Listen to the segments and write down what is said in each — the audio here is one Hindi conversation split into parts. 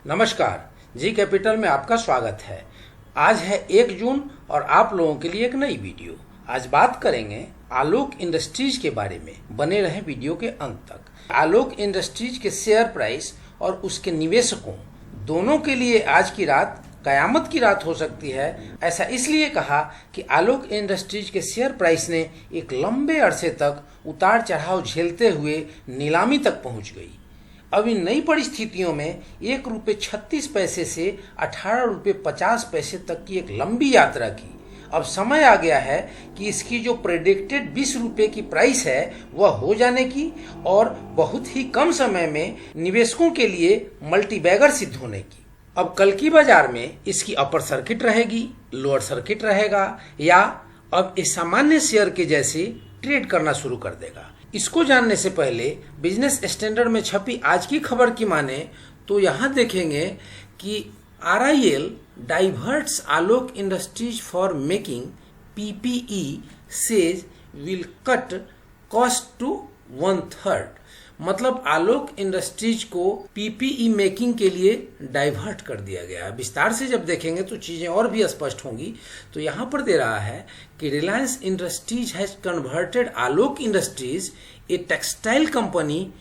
नमस्कार, जी कैपिटल में आपका स्वागत है। आज है 1 जून और आप लोगों के लिए एक नई वीडियो। आज बात करेंगे आलोक इंडस्ट्रीज के बारे में। बने रहें वीडियो के अंत तक। आलोक इंडस्ट्रीज के शेयर प्राइस और उसके निवेशकों दोनों के लिए आज की रात कयामत की रात हो सकती है। ऐसा इसलिए कहा कि आलोक इंडस्ट्रीज के शेयर प्राइस ने एक लंबे अरसे तक उतार चढ़ाव झेलते हुए नीलामी तक पहुंच गई। अब इन नई परिस्थितियों में ₹1.36 से ₹18.50 तक की एक लंबी यात्रा की। अब समय आ गया है कि इसकी जो प्रेडिक्टेड ₹20 की प्राइस है वह हो जाने की और बहुत ही कम समय में निवेशकों के लिए मल्टीबैगर सिद्ध होने की। अब कल की बाजार में इसकी अपर सर्किट रहेगी, लोअर सर्किट रहेगा या अब इस सामान्य शेयर के जैसे ट्रेड करना शुरू कर देगा। इसको जानने से पहले बिजनेस स्टैंडर्ड में छपी आज की खबर की माने तो यहाँ देखेंगे कि RIL diverts Alok industries for making PPE says will cut cost to 1/3। मतलब आलोक इंडस्ट्रीज को PPE मेकिंग के लिए डाइवर्ट कर दिया गया। विस्तार से जब देखेंगे तो चीजें और भी स्पष्ट होंगी। तो यहाँ पर दे रहा है कि Reliance industries has converted Alok industries, a textile company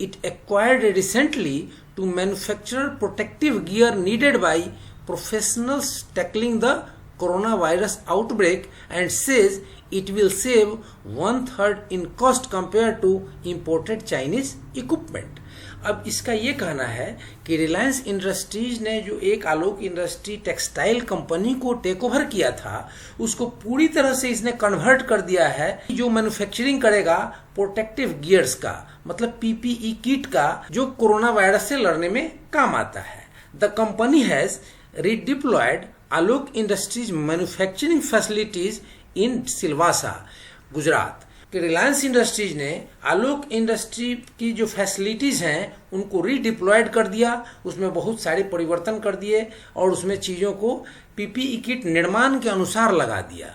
it acquired recently, to manufacture protective gear needed by professionals tackling the coronavirus outbreak, and says it will save 1/3 in cost compared to imported Chinese equipment. अब इसका ये कहना है कि रिलायंस इंडस्ट्रीज ने जो एक आलोक इंडस्ट्री टेक्सटाइल कंपनी को टेक ओवर किया था उसको पूरी तरह से इसने कन्वर्ट कर दिया है। जो मैन्युफैक्चरिंग करेगा प्रोटेक्टिव गियर्स का, मतलब PPE किट का, जो कोरोना वायरस से लड़ने में काम आता है। The company has redeployed Alok Industries manufacturing facilities in Silvassa, Gujarat. कि रिलायंस इंडस्ट्रीज ने आलोक इंडस्ट्री की जो फैसिलिटीज हैं उनको रीडिप्लॉयड कर दिया, उसमें बहुत सारे परिवर्तन कर दिए और उसमें चीज़ों को PPE किट निर्माण के अनुसार लगा दिया।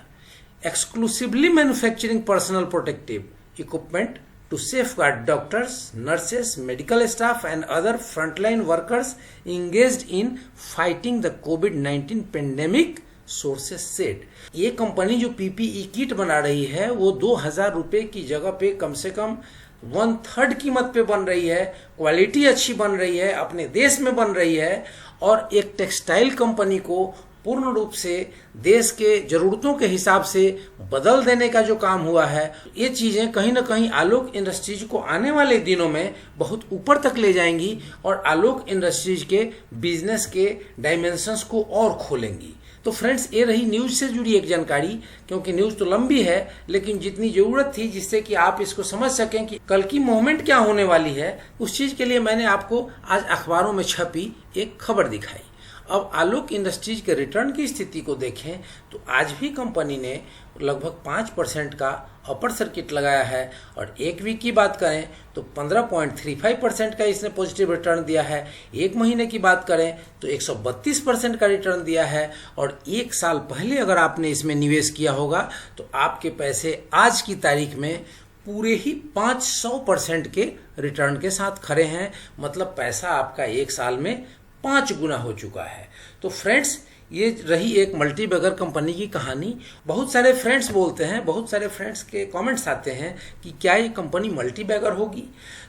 Exclusively manufacturing personal protective equipment to safeguard doctors, nurses, medical staff and other frontline workers engaged in fighting the COVID-19 pandemic, sources said. ये कंपनी जो PPE किट बना रही है वो ₹2000 की जगह पे कम से कम 1/3 कीमत पे बन रही है। क्वालिटी अच्छी बन रही है, अपने देश में बन रही है और एक टेक्सटाइल कंपनी को पूर्ण रूप से देश के जरूरतों के हिसाब से बदल देने का जो काम हुआ है, ये चीजें कहीं ना कहीं आलोक इंडस्ट्रीज को आने वाले दिनों में बहुत ऊपर तक ले जाएंगी और आलोक इंडस्ट्रीज के बिजनेस के डायमेंशंस को और खोलेंगी। तो फ्रेंड्स, ये रही न्यूज से जुड़ी एक जानकारी। क्योंकि न्यूज तो लंबी है लेकिन जितनी जरूरत थी जिससे कि आप इसको समझ सकें कि कल की मूवमेंट क्या होने वाली है, उस चीज के लिए मैंने आपको आज अखबारों में छपी एक खबर दिखाई। अब आलोक इंडस्ट्रीज के रिटर्न की स्थिति को देखें तो आज भी कंपनी ने लगभग 5% का अपर सर्किट लगाया है और एक वीक की बात करें तो 15.35% का इसने पॉजिटिव रिटर्न दिया है। एक महीने की बात करें तो 132% का रिटर्न दिया है और एक साल पहले अगर आपने इसमें निवेश किया होगा तो आपके पैसे आज की तारीख में पूरे ही 500% के रिटर्न के साथ खड़े हैं। मतलब पैसा आपका एक साल में 5 गुना हो चुका है। तो फ्रेंड्स, ये रही एक मल्टीबैगर कंपनी की कहानी। बहुत सारे फ्रेंड्स बोलते हैं, बहुत सारे फ्रेंड्स के कमेंट्स आते हैं कि क्या ये कंपनी मल्टीबैगर होगी।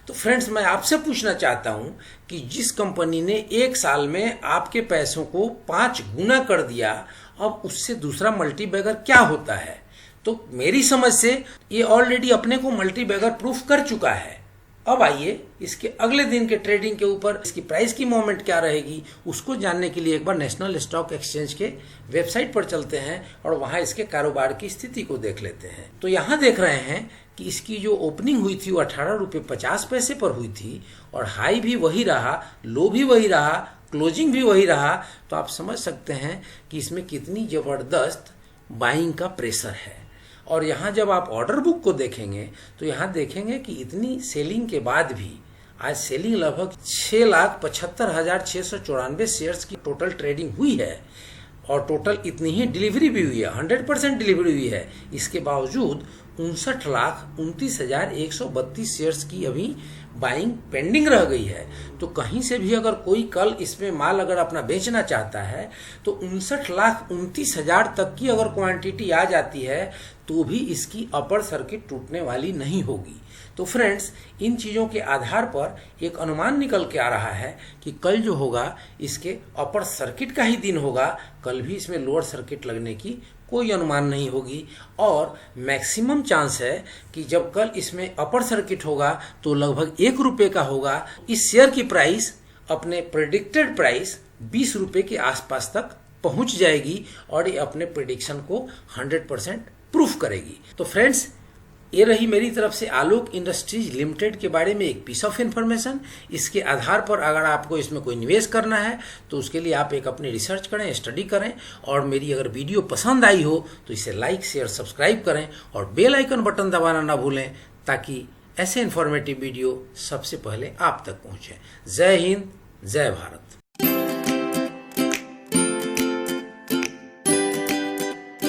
तो फ्रेंड्स, मैं आपसे पूछना चाहता हूं कि जिस कंपनी ने एक साल में आपके पैसों को 5 गुना कर दिया, अब उससे दूसरा मल्टीबैगर क्या होता है? तो मेरी समझ से ये ऑलरेडी अपने को मल्टीबैगर प्रूफ कर चुका है। अब आइए इसके अगले दिन के ट्रेडिंग के ऊपर इसकी प्राइस की मूवमेंट क्या रहेगी उसको जानने के लिए एक बार नेशनल स्टॉक एक्सचेंज के वेबसाइट पर चलते हैं और वहां इसके कारोबार की स्थिति को देख लेते हैं। तो यहाँ देख रहे हैं कि इसकी जो ओपनिंग हुई थी वो ₹18.50 पर हुई थी और हाई भी वही रहा, लो भी वही रहा, क्लोजिंग भी वही रहा। तो आप समझ सकते हैं कि इसमें कितनी जबरदस्त बाइंग का प्रेशर है। और यहाँ जब आप ऑर्डर बुक को देखेंगे तो यहाँ देखेंगे कि इतनी सेलिंग के बाद भी आज सेलिंग लगभग 6,75,694 शेयर्स की टोटल ट्रेडिंग हुई है और टोटल इतनी ही डिलीवरी भी हुई है, 100% डिलीवरी हुई है। इसके बावजूद 59,29,132 शेयर्स की अभी बाइंग पेंडिंग रह गई है, तो कहीं से भी अगर कोई कल इसमें माल अगर अपना बेचना चाहता है तो 59,29,000 तक की अगर क्वांटिटी आ जाती है तो भी इसकी अपर सर्किट टूटने वाली नहीं होगी। तो फ्रेंड्स, इन चीज़ों के आधार पर एक अनुमान निकल के आ रहा है कि कल जो होगा इसके अपर सर्किट का ही दिन होगा, कल भी इसमें लोअर सर्किट लगने की कोई अनुमान नहीं होगी। और मैक्सिमम चांस है कि जब कल इसमें अपर सर्किट होगा तो लगभग ₹1 का होगा। इस शेयर की प्राइस अपने प्रेडिक्टेड प्राइस ₹20 के आसपास तक पहुंच जाएगी और ये अपने प्रेडिक्शन को 100% प्रूफ करेगी। तो फ्रेंड्स, ये रही मेरी तरफ से आलोक इंडस्ट्रीज लिमिटेड के बारे में एक पीस ऑफ इन्फॉर्मेशन। इसके आधार पर अगर आपको इसमें कोई निवेश करना है तो उसके लिए आप एक अपनी रिसर्च करें, स्टडी करें, और मेरी अगर वीडियो पसंद आई हो तो इसे लाइक, शेयर, सब्सक्राइब करें और बेल आइकन बटन दबाना ना भूलें ताकि ऐसे इन्फॉर्मेटिव वीडियो सबसे पहले आप तक पहुंचे। जय हिंद, जय भारत।